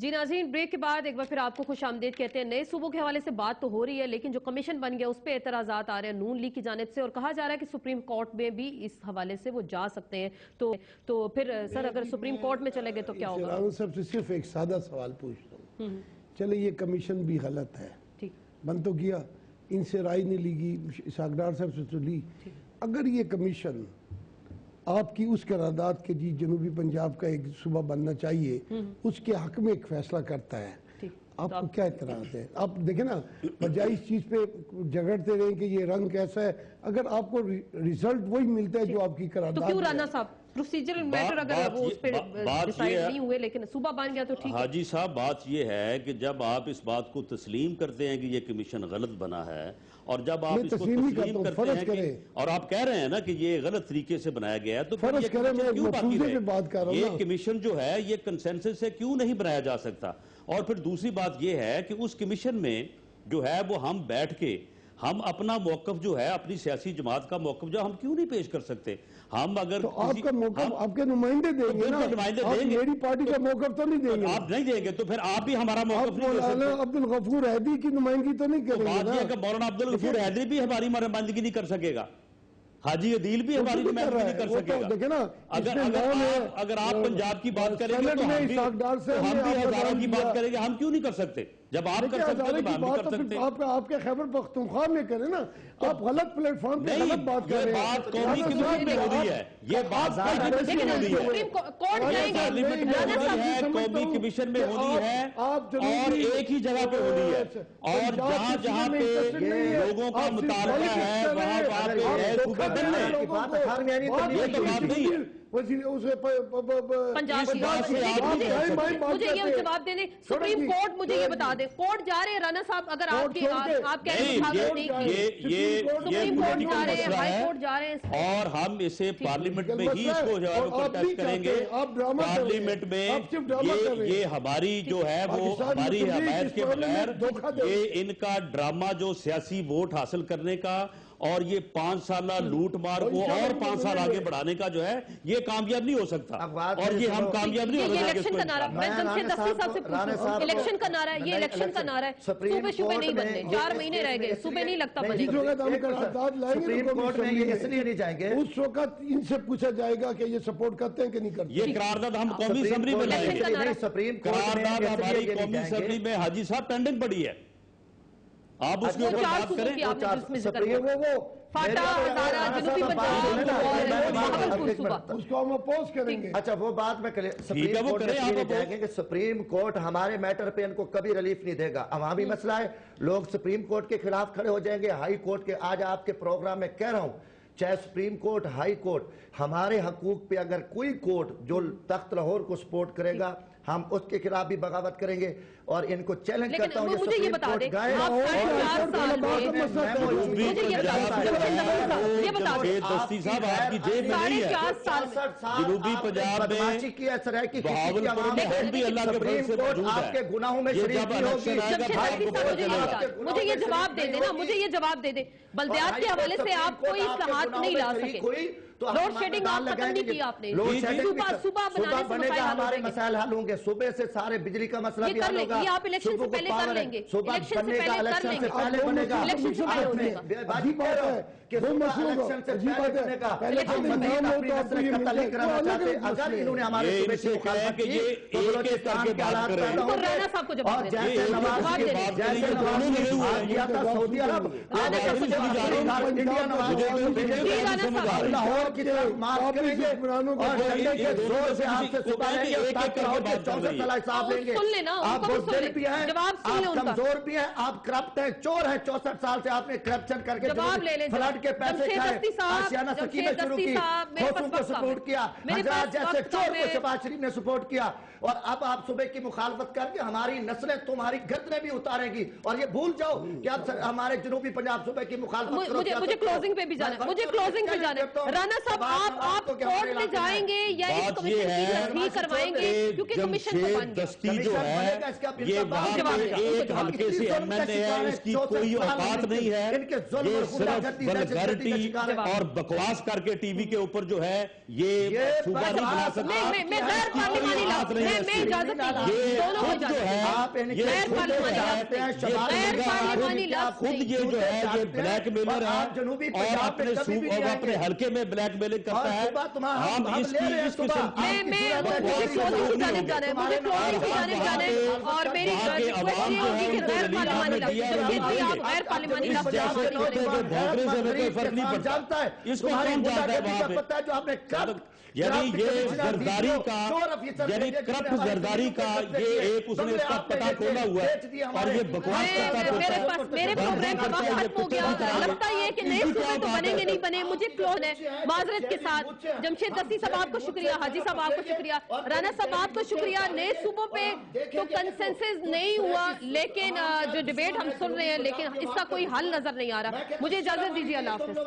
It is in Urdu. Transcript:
جی ناظرین، بریک کے بعد ایک بار پھر آپ کو خوش آمدید کہتے ہیں۔ نئے صوبوں کے حوالے سے بات تو ہو رہی ہے، لیکن جو کمیشن بن گیا اس پہ اعتراضات آ رہے ہیں نون لیگ کی جانب سے، اور کہا جا رہا ہے کہ سپریم کورٹ میں بھی اس حوالے سے وہ جا سکتے ہیں۔ تو پھر سر اگر سپریم کورٹ میں چلے گئے تو کیا ہوگا؟ رانا صاحب سے صرف ایک سادہ سوال پوچھتا ہوں، چلے یہ کمیشن بھی غلط ہے، بن تو کیا، ان سے رائے نہیں لیگی، اسحاق ڈار صاحب سے تو لی، اگر یہ کمیشن آپ کی اس قرارداد کے جی جنوبی پنجاب کا ایک صوبہ بننا چاہیے اس کے حق میں ایک فیصلہ کرتا ہے، آپ کو کیا اعتراض ہے؟ آپ دیکھیں نا، بجائے اس چیز پہ جھگڑتے رہیں کہ یہ رنگ کیسا ہے، اگر آپ کو ریزلٹ وہی ملتا ہے جو آپ کی قرارداد تو کیوں رانا صاحب پروسیجرل میٹر اگر وہ اس پہ ڈیسائیڈ نہیں ہوئے لیکن صوبہ بن گیا تو ٹھیک ہے؟ حاجی صاحب بات یہ ہے کہ جب آپ اس بات کو تسلیم کرتے ہیں کہ یہ کمیشن غلط بنا ہے، اور جب آپ اس کو تسلیم کرتے ہیں کہ اور آپ کہہ رہے ہیں نا کہ یہ غلط طریقے سے بنایا گیا ہے، تو پھر یہ کمیشن کیوں باقی رہے؟ یہ کمیشن جو ہے یہ کنسنسس سے کیوں نہیں بنایا جا سکتا؟ اور پھر دوسری بات یہ ہے کہ اس کمیشن میں جو ہے وہ ہم بیٹھ کے ہم اپنا موقف جو ہے اپنی سیاسی جماعت کا موقف جو ہم کیوں نہیں پیش کر سکتے؟ ہم اگر تو آپ کا موقف آپ کے نمائندے دیں گے نا، آپ میری پارٹی کا موقف تو نہیں دیں گے، آپ نہیں دیں گے تو پھر آپ بھی ہمارا موقف نہیں کر سکتے۔ مولانا عبدالغفور حیدری کی نمائندگی تو نہیں کریں گے نا؟ بات یہ ہے کہ مولانا عبدالغفور حیدری بھی ہماری نمائندگی نہیں کر سکے گا، حاجی عدیل بھی ہماری نمائندگی نہیں کر سکے گا۔ اگر آپ پنجاب کی بات کریں گے تو ہم بھی ہزاروں کی بات کریں گے، ہم کیوں نہیں کر سکتے؟ جب آپ کر سکتے ہیں تو ہم نہیں کر سکتے۔ آپ کے خیبر پختونخوا میں کریں نا، آپ غلط پلیٹ فارم پہ غلط بات کر رہے ہیں۔ یہ بات قومی کمیشن میں ہو رہی ہے، یہ بات پارلیمنٹ میں ہو رہی ہے، پارلیمنٹ میں ہو رہی ہے، قومی کمیشن میں ہو رہی ہے، اور ایک ہی جگہ پہ ہو رہی ہے، اور جہاں جہاں پہ لوگوں کا مطالبہ ہے وہاں وہاں پہ ہے صوبہ بن لیں، یہ تو بات نہیں ہے۔ مجھے یہ جواب دینے سپریم کورٹ مجھے یہ بتا دے، کورٹ جا رہے ہیں رانا صاحب، اگر آپ کہہ رہے ہیں یہ پولیٹیکل مسئلہ ہے اور ہم اسے پارلیمنٹ میں ہی اس کو ٹچ کریں گے۔ پارلیمنٹ میں یہ ہماری جو ہے وہ ہماری حمایت کے بغیر یہ ان کا ڈرامہ جو سیاسی ووٹ حاصل کرنے کا اور یہ 5 سالہ لوٹ مار کو اور 5 سال آگے بڑھانے کا جو ہے یہ کامیاب نہیں ہو سکتا، اور یہ ہم کامیاب نہیں ہو سکتے۔ الیکشن کا نعرہ میں جمشید دستی صاحب سے پوچھوں، الیکشن کا نعرہ ہے، یہ الیکشن کا نعرہ ہے، صوبے شوبے نہیں بننے، 4 مہینے رہ گئے، صوبے نہیں لگتا بنے گا۔ سپریم کورٹ میں یہ اس لیے نہیں جائیں گے، اس وقت ان سے پوچھا جائے گا کہ یہ سپورٹ کرتے ہیں کہ نہیں کرتے۔ یہ قرارداد ہم قومی اسمبلی میں لائیں گے، قرارداد ہماری قومی اسمبلی میں حاجی صاحب پینڈنگ پڑی ہے، آپ اس کے اوپر بات کریں۔ فاٹا، ہزارہ، جنوبی پنجاب اور بہاولپور صوبہ، اس کو ہم اپوز کریں گے۔ اچھا وہ بات میں سپریم کورٹ میں یہ جائیں گے کہ سپریم کورٹ ہمارے میٹر پہ ان کو کبھی ریلیف نہیں دے گا، عوامی مسئلہ ہے، لوگ سپریم کورٹ کے خلاف کھڑے ہو جائیں گے، ہائی کورٹ کے۔ آج آپ کے پروگرام میں کہہ رہا ہوں، چاہے سپریم کورٹ ہائی کورٹ، ہمارے حقوق پہ اگر کوئی کورٹ جو تخت لاہور کو سپورٹ کرے گا ہم اس کے خلاف بھی بغاوت کریں گے، اور ان کو چیلنج کرتا ہوں مجھے یہ بتا دیں آپ 4.5 سال دستی صاحب آپ کی جیب میں نہیں ہے، جنوبی پنجاب میں بہاولپور میں ہم بھی اللہ کے فضل سے موجود ہیں، آپ کے گناہوں میں شریک نہیں ہوگی۔ مجھے یہ جواب دے دیں نا، مجھے یہ جواب دے دیں، بلدیات کے حوالے سے آپ کوئی اصلاحات نہیں لا سکے، لوڈ شیڈنگ آپ ختم نہیں کی آپ نے، صوبہ بنانے سے مسائل حل ہمارے مسائل حل ہوں گے، صوبے سے سارے بجلی کا مسئلہ بھی حل ہوگا، یہ آپ الیکشن سے پہلے کر لیں گے، الیکشن سے پہلے بنے گا، الیکشن سے پہلے ہو جائے گا۔ عجیب بات ہے کہ صوبہ الیکشن سے پہلے بنے گا، ہم مزید اپنی نسل قتل کرانا چاہتے ہیں، اگر انہوں نے ہمارے صوبے کی مخالفت کی تو بلوچستان کے حالات پیدا ہوں گے، اور جیسے نواز نے آج کیا تھا سعودی عرب، انڈیا نواز لاہور کی طرف مارچ کریں گے اور ڈنڈے کے زور سے آپ سے صبح لیں گے، تاکہ لاہور کے 64 سالہ حساب لیں گے۔ آپ بزدل بھی ہیں، آپ کمزور بھی ہیں، آپ کرپٹ ہیں، چور ہیں، 64 سال سے آپ نے کرپشن کر کے فلڈ کے پیسے کھائے، آسیانہ سکینہ شروع کی، خوشوں کو سپورٹ کیا، حضرات جیسے چور کو شہباز شریف نے سپورٹ کیا، اور اب آپ صوبے کی مخالفت کر کے ہماری نسلیں تمہاری گردنیں بھی اتاریں گی، اور یہ بھول جاؤ کہ اب ہمارے جنوبی پنجاب صوبے کی مخالفت کرو۔ مجھے کلوزنگ پہ بھی جانا ہے، مجھے کلوزنگ پہ جانا ہے۔ رانا صاحب آپ کورٹ میں جائیں گے یا اس کمیشن کی تصدیق کروائیں گے، کیونکہ کمیشن تو بن گیا، دستی جو ہے یہ وہاں پہ ایک ہلکے سے MNA ہے، اس کی کوئی اوقات نہیں ہے، یہ صرف ولگرٹی اور بکواس کر کے ٹی وی کے اوپر جو ہے یہ صوبہ نہیں بنا سکتا. میں غیر پارلیمانی لفظ میں اجازت خود یہ جو ہے یہ بلیک میلر ہے اور اپنے حلقے میں بلیک میلنگ کرتا ہے. ہم اس قسم اس کو کون جانتا ہے وہاں پہ؟ یعنی یہ زرداری کا یعنی کرپٹ زرداری کا یہ ایک اس نے اس کا پتہ کھولا ہوا ہے اور یہ بکواس کرتا ہے. میرے پروگرام کا وقت ختم ہو گیا. لگتا یہ کہ نئے صوبے تو بنیں گے نہیں بنے. مجھے کلوز ہے معذرت کے ساتھ جمشید دستی صاحب آپ کو شکریہ، حاجی صاحب آپ کو شکریہ، رانا صاحب آپ کو شکریہ. نئے صوبوں پہ تو کنسنسس نہیں ہوا لیکن جو ڈیبیٹ ہم سن رہے ہیں لیکن اس کا کوئی حل نظر نہیں آ رہا. مجھے اجازت دیجیے، اللہ حافظ.